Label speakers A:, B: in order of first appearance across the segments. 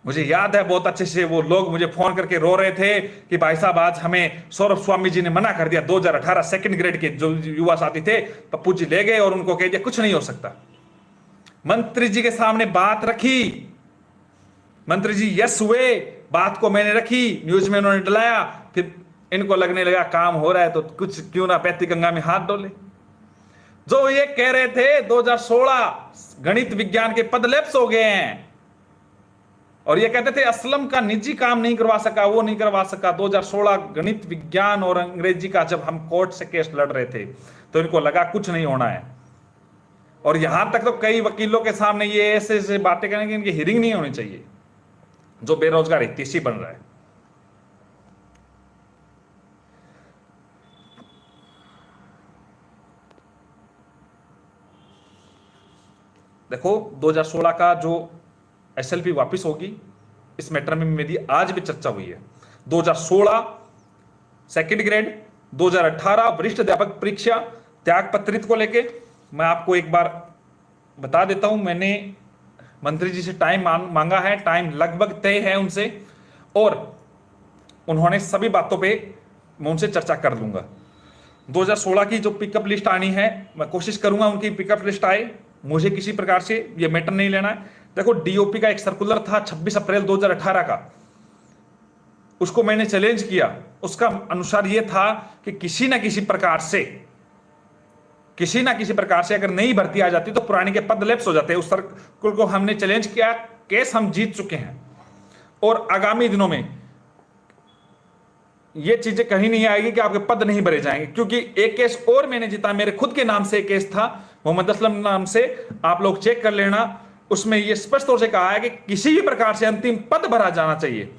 A: मुझे याद है बहुत अच्छे से, वो लोग मुझे फोन करके रो रहे थे कि भाई साहब आज हमें सौरभ स्वामी जी ने मना कर दिया। 2018 सेकंड ग्रेड के जो युवा साथी थे, पप्पू जी ले गए और उनको कह दिया कुछ नहीं हो सकता। मंत्री जी के सामने बात रखी, मंत्री जी यस हुए, बात को मैंने रखी, न्यूज में उन्होंने डलाया, फिर इनको लगने लगा काम हो रहा है तो कुछ क्यों ना पैती गंगा में हाथ डोले। जो ये कह रहे थे 2016 गणित विज्ञान के पद लैप्स हो गए हैं, और ये कहते थे असलम का निजी काम नहीं करवा सका, वो नहीं करवा सका। 2016 गणित विज्ञान और अंग्रेजी का जब हम कोर्ट से केस लड़ रहे थे तो इनको लगा कुछ नहीं होना है, और यहां तक तो कई वकीलों के सामने ये ऐसे ऐसे बातें करें कि इनकी हियरिंग नहीं होनी चाहिए। जो बेरोजगार हितैषी बन रहा है, देखो 2016 का जो एसएलपी वापस होगी, इस मैटर में मेरी आज भी चर्चा हुई है। 2016 सेकंड ग्रेड, 2018 वरिष्ठ अध्यापक परीक्षा त्याग पत्रित को लेके मैं आपको एक बार बता देता हूं। मैंने मंत्री जी से टाइम मांगा है, टाइम लगभग तय है उनसे, और उन्होंने सभी बातों पे मैं उनसे चर्चा कर लूंगा। 2016 की जो पिकअप लिस्ट आनी है, मैं कोशिश करूंगा उनकी पिकअप लिस्ट आए। मुझे किसी प्रकार से ये मैटर नहीं लेना है। देखो डीओपी का एक सर्कुलर था 26 अप्रैल 2018 का, उसको मैंने चैलेंज किया। उसका अनुसार यह था कि किसी ना किसी प्रकार से अगर नई भर्ती आ जाती तो पुरानी के पद लैप्स हो जाते हैं। उस सर्कुलर को हमने चैलेंज किया, केस हम जीत चुके हैं, और आगामी दिनों में ये चीजें कहीं नहीं आएगी कि आपके पद नहीं भरे जाएंगे। क्योंकि एक केस और मैंने जीता, मेरे खुद के नाम से एक केस था, मोहम्मद असलम नाम से, आप लोग चेक कर लेना। उसमें यह स्पष्ट तौर से कहा है कि किसी भी प्रकार से अंतिम पद भरा जाना चाहिए।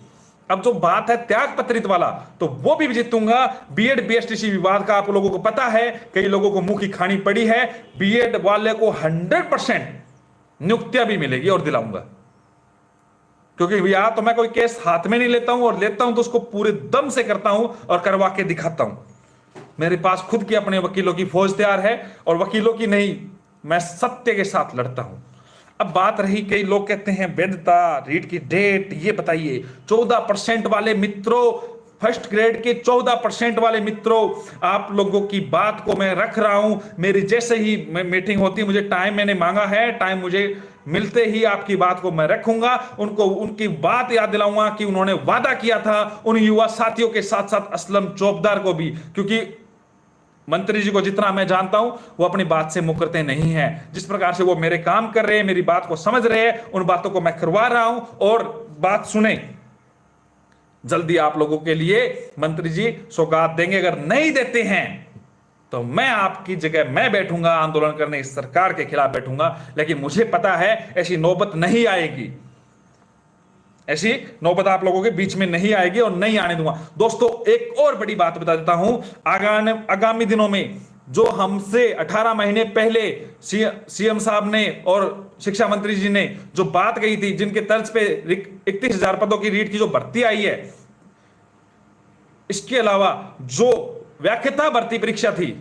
A: अब जो बात है त्याग पत्रित वाला, तो वो भी जीतूंगा। बीएड बीएसटीसी विवाद का आप लोगों को पता है, कई लोगों को मुंह की खानी पड़ी है। बीएड वाले को 100% नियुक्तियां भी मिलेगी और दिलाऊंगा, क्योंकि भैया तो मैं कोई केस हाथ में नहीं लेता हूं, और लेता हूं तो उसको पूरे दम से करता हूं और करवा के दिखाता हूं। मेरे पास खुद की अपने वकीलों की फौज तैयार है, और वकीलों की नहीं, मैं सत्य के साथ लड़ता हूं। अब बात रही, कई लोग कहते हैं वैधता, रीट की डेट, ये बताइए। 14% वाले मित्रों, फर्स्ट ग्रेड के 14% वाले मित्रों, आप लोगों की बात को मैं रख रहा हूं। मेरी जैसे ही मीटिंग होती है, मुझे टाइम मैंने मांगा है, टाइम मुझे मिलते ही आपकी बात को मैं रखूंगा। उनको उनकी बात याद दिलाऊंगा कि उन्होंने वादा किया था उन युवा साथियों के साथ साथ असलम चौबदार को भी, क्योंकि मंत्री जी को जितना मैं जानता हूं वो अपनी बात से मुकरते नहीं हैं। जिस प्रकार से वो मेरे काम कर रहे हैं, मेरी बात को समझ रहे हैं, उन बातों को मैं करवा रहा हूं। और बात सुने, जल्दी आप लोगों के लिए मंत्री जी सौगात देंगे। अगर नहीं देते हैं तो मैं आपकी जगह मैं बैठूंगा, आंदोलन करने इस सरकार के खिलाफ बैठूंगा। लेकिन मुझे पता है ऐसी नौबत नहीं आएगी, ऐसी नौबत आप लोगों के बीच में नहीं आएगी और नहीं आने दूंगा। दोस्तों एक और बड़ी बात बता देता हूं, आगामी दिनों में जो हमसे 18 महीने पहले सीएम साहब ने और शिक्षा मंत्री जी ने जो बात कही थी, जिनके तर्ज पे 31,000 पदों की रीट की जो भर्ती आई है, इसके अलावा जो व्याख्याता भर्ती परीक्षा थी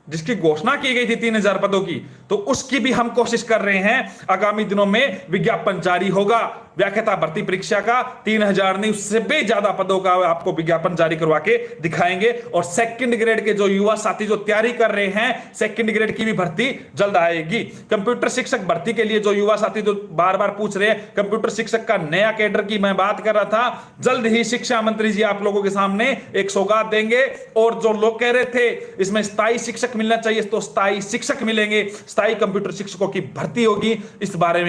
A: जिसकी घोषणा की गई थी 3,000 पदों की, तो उसकी भी हम कोशिश कर रहे हैं। आगामी दिनों में विज्ञापन जारी होगा व्याख्याता भर्ती परीक्षा का, 3,000 नहीं उससे भी ज्यादा पदों का आपको विज्ञापन जारी करवा के दिखाएंगे। और सेकंड ग्रेड के जो युवा साथी जो तैयारी कर रहे हैं, सेकंड ग्रेड की भी भर्ती जल्द आएगी। कंप्यूटर शिक्षक भर्ती के लिए जो युवा साथी जो बार बार पूछ रहे हैं, कंप्यूटर शिक्षक का नया कैडर की मैं बात कर रहा था, जल्द ही शिक्षा मंत्री जी आप लोगों के सामने एक सौगात देंगे। और जो लोग कह रहे थे इसमें स्थायी शिक्षक मिलना चाहिए, तो स्थायी शिक्षक मिलेंगे, स्थायी कंप्यूटर शिक्षकों की भर्ती होगी। इस बारे में